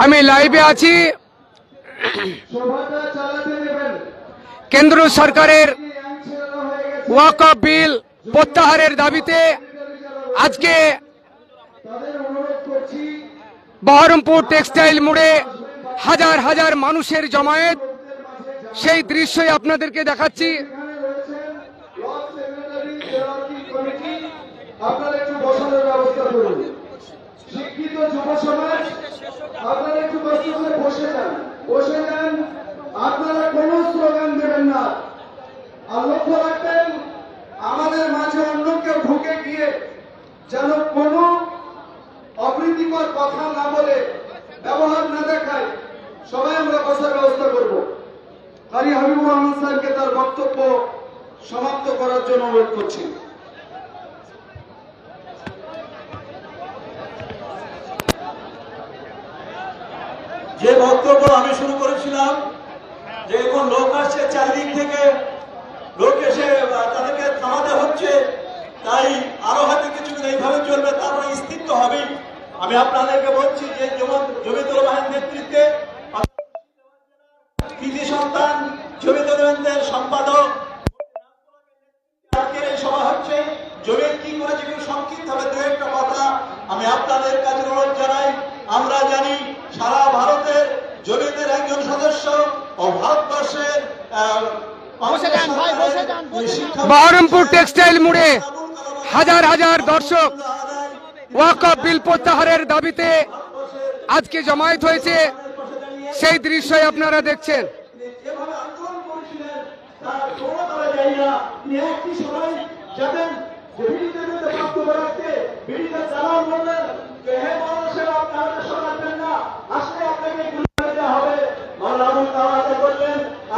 আমি লাইভে আছি। কেন্দ্র সরকারের ওয়াকফ বিল প্রত্যাহারের দাবিতে আজকে বহরমপুর টেক্সটাইল মোড়ে হাজার হাজার মানুষের জমায়েত, সেই দৃশ্যই আপনাদেরকে দেখাচ্ছি। আপনারা একটু বসানোর ব্যবস্থা করুন। শিক্ষিত যুব সমাজ, আপনারা একটু কষ্ট করে বসে যান। আপনারা কোনো স্লোগান দেবেন না। আর লক্ষ্য রাখবেন, আমাদের মাঝে অন্য কেউ ঢুকে গিয়ে যেন কোনো অপ্রীতিকর কথা না বলে, ব্যবহার না দেখায়। সবাই আমরা বসার ব্যবস্থা করব। কারি হাবিবুর রহমান সাহেবকে তার বক্তব্য সমাপ্ত করার জন্য অনুরোধ করছি। যে বক্তব্য আমি শুরু করেছিলাম যে এখন লোক আসছে চারিদিক থেকে, লোক এসে তাদেরকে থামাতে হচ্ছে, তাই আরো হয়তো কিছুদিন এইভাবে চলবে, তারপরে স্থির হবে। আমি আপনাদেরকে বলছি যে জমিতুল বাহিনীর নেতৃত্বে কৃতি সন্তান জমিতুল বাহিনীর সম্পাদক আজকের এই সভা হচ্ছে। জমি কি করেছে সংক্ষিপ্ত হবে দু একটা কথা আমি আপনাদের কাছে অনুরোধ জানাই। আমরা জানি সারা ভারতের জমিদের একজন সদস্য ও ভারতবর্ষের বহরমপুর টেক্সটাইল মোড়ে হাজার হাজার দর্শক ওয়াকফ বিল প্রত্যাহারের দাবিতে আজকে জমায়েত হয়েছে, সেই দৃশ্যই আপনারা দেখছেন।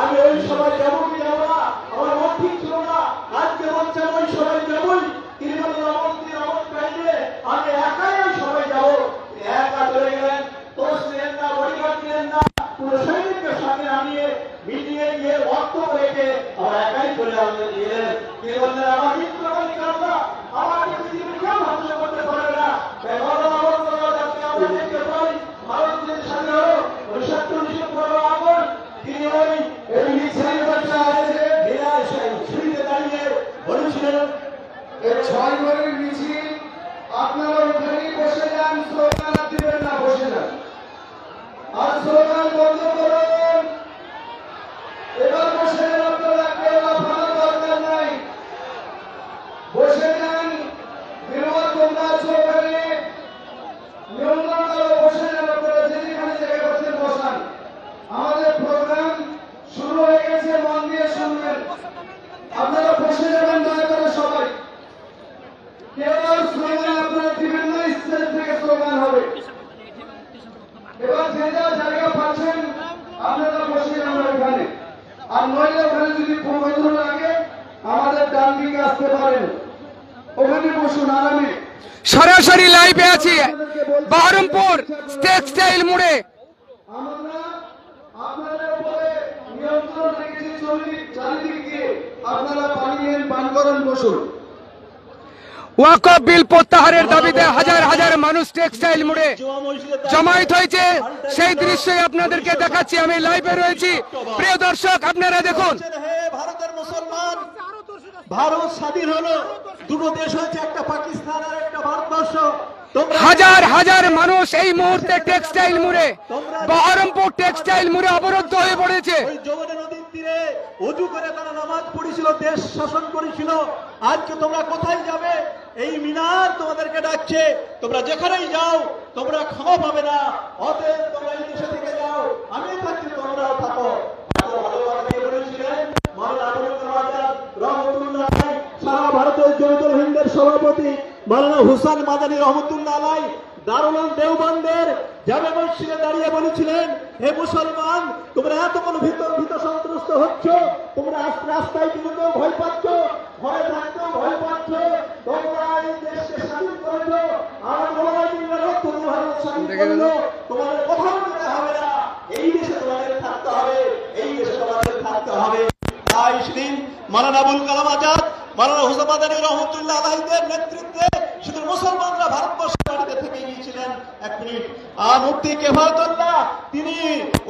আমি ওই সবাই যাবো কি যাবো না, আমার মন ঠিক ছিল না। আজকে বলছেন ওই সবাই যাবোই, তিনি বললেন আমি একাই ওই সবাই যাবো। একা চলে গেলেন, তোষ নিলেন না, বডিগার্ড নিলেন না, পুরো সৈনিককে সঙ্গে নামিয়ে মিটিয়ে গিয়ে বক্তব্য রেখে আমার একাই চলে গেলেন। তিনি বললেন আমার মিত্র না, আমাকে পৃথিবীর কেউ ধ্বংস করতে পারবে না। আমরা দেখতে পাই ভারত যে স্বাধীন হলো 1947 আগুন, তিনি ওই ছুরিতে দাঁড়িয়ে বলেছিলেন 6 ঘরের মিছিল। আপনারা ওখানেই বসে যান, স্লোগান দিবেন না, বসে যান আর স্লোগান বন্ধ করুন। এবার বসে যান, আপনারা কেউ লাফানোর দরকার নাই, বসে যান। বিনোদ তোমরা আছো ওখানে, নিয়ন্ত্রণ করো, বসে যান। আপনারা যেখানে জায়গায় বসেন বসান। আমাদের প্রোগ্রাম শুরু হয়ে গেছে, মন দিয়ে শুনবেন। আপনারা বসে যাবেন দয়া করে সবাই। কেউ স্লোগান আপনারা দিবেন না, স্টেজ থেকে স্লোগান হবে। এবার যে যা জায়গা পাচ্ছেন আপনারা বসে যান ওখানে। আর নইলে ওখানে যদি প্রয়োজন লাগে আমাদের ডান দিকে আসতে পারেন, ওখানে বসুন আরামে। সরাসরি লাইভে আছি বহরমপুর টেক্সটাইল মোড়ে। আমরা আপনাদের উপরে নিয়ন্ত্রণ রেখেছি, চারিদিক দিয়ে আপনারা পানি নেন, পান করেন, বসুন। ওয়াকফ বিল প্রত্যাহারের দাবিতে হাজার হাজার মানুষ টেক্সটাইল মোড়ে জমায়েত হয়েছে, সেই দৃশ্যই আপনাদেরকে দেখাচ্ছি। আমি লাইভে রয়েছি, প্রিয় দর্শক আপনারা দেখুন। ভারতের মুসলমান, ভারত স্বাধীন হলো, দুটো দেশ হচ্ছে, একটা পাকিস্তান আর একটা ভারতবর্ষ। হাজার হাজার মানুষ এই মুহূর্তে টেক্সটাইল মোড়ে, বহরমপুর টেক্সটাইল মোড়ে অবরুদ্ধ হয়ে পড়েছে। ওই যমুনা নদীর তীরে ওযু করে তারা নামাজ পড়েছিল, দেশ শাসন করেছিল। আজকে তোমরা কোথায় যাবে? এই মিনার তোমাদেরকে ডাকছে, তোমরা যেখানেই যাও তোমরা ক্ষমা পাবে না। অতএব তোমরা এই দেশে থেকে যাও, আমি থাকছি, তোমরাও থাকো। সারা ভারতের জমিতুল হিন্দের সভাপতি মাওলানা হুসাইন মাদানী রহমতুল্লাহ আলাই দারুল দেওবন্দের জামে মসজিদে দাঁড়িয়ে বলেছিলেন, হে মুসলমান, তোমরা এত কোনো ভীত সন্ত্রস্ত হচ্ছ, তোমরা রাস্তায় বেরোতেও ভয় পাচ্ছ, ঘরে থাকতেও ভয় পাচ্ছ, তোমরা এই দেশকে স্বাধীন করেছ, আর ভারত স্বাধীন করলো, তোমাদের কোথাও যেতে হবে না, এই দেশে তোমাদের থাকতে হবে, এই দেশে তোমাদের থাকতে হবে। তাই সেদিন মাওলানা আবুল কালাম আজাদ, মাওলানা হুসাইন মাদানী রহমতুল্লাহ আলাইহির নেতৃত্বে এক মিনিট। মুফতি কেফায়েতুল্লাহ তিনি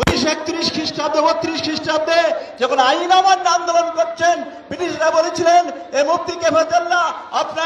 1931 খ্রিস্টাব্দে 32 খ্রিস্টাব্দে যখন আইন অমান্য আন্দোলন করছেন, ব্রিটিশরা বলেছিলেন এ মুফতি কেফায়েতুল্লাহ আপনার